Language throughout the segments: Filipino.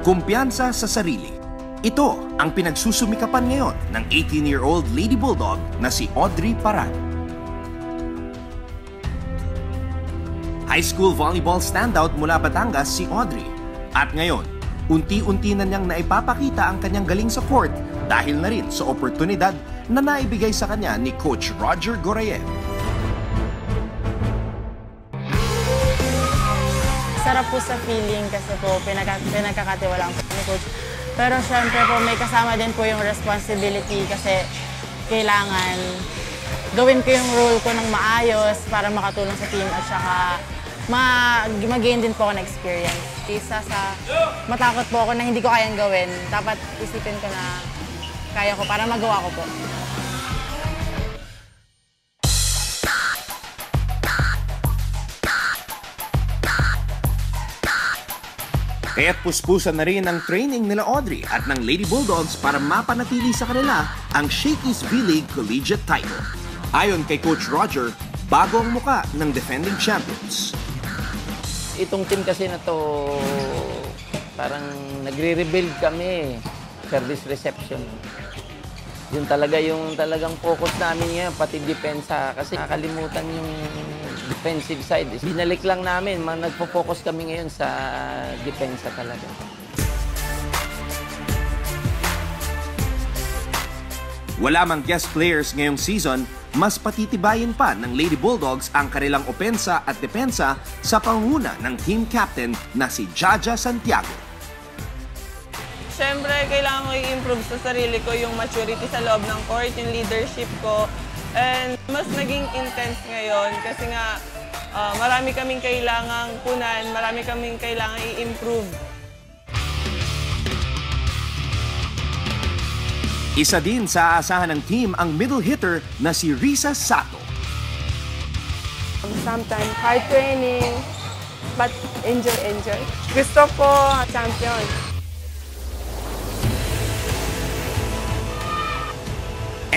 kumpiyansa sa sarili. Ito ang pinagsusumikapan ngayon ng 18-year-old Lady Bulldog na si Audrey Paran. High school volleyball standout mula Batangas si Audrey. At ngayon, unti-unti na niyang naipapakita ang kanyang galing sa court dahil na rin sa oportunidad na naibigay sa kanya ni Coach Roger Gorayev. Sarap po sa feeling kasi po pinagkakatiwalaan po ni Coach. Pero syempre po may kasama din po yung responsibility kasi kailangan gawin ko yung role ko ng maayos para makatulong sa team at saka mag-gain din po ako ng experience. Isa sa matakot po ako na hindi ko kayang gawin, dapat isipin ko na kaya ko para magawa ko po. Kaya't puspusan na rin ang training nila Audrey at ng Lady Bulldogs para mapanatili sa kanila ang Shakey's V-League Collegiate title. Ayon kay Coach Roger, bago ang muka ng defending champions. Itong team kasi na to, parang nagre-rebuild kami, service reception. Yun talaga yung talagang focus namin ngayon, pati depensa. Kasi nakakalimutan yung defensive side. Binalik lang namin, nagpo-focus kami ngayon sa depensa talaga. Wala mang guest players ngayong season, mas patitibayin pa ng Lady Bulldogs ang kanilang opensa at depensa sa pangunguna ng team captain na si Jaja Santiago. Siyempre, kailangan ko i-improve sa sarili ko yung maturity sa loob ng court, yung leadership ko. And mas naging intense ngayon kasi nga marami kaming kailangang punan, marami kaming kailangang i-improve. Isa din sa aasahan ng team ang middle hitter na si Risa Sato. Sometimes hard training, but enjoy. Gusto ko champion.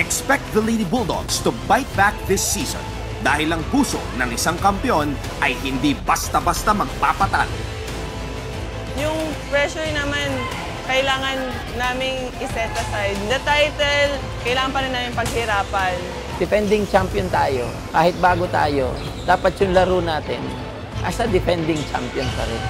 Expect the Lady Bulldogs to bite back this season dahil ang puso ng isang kampiyon ay hindi basta-basta magpapatalo. Yung pressure naman, kailangan naming iset aside. The title, kailangan pa rin namin paghirapan. Defending champion tayo, kahit bago tayo, dapat yung laro natin as a defending champion pa rin.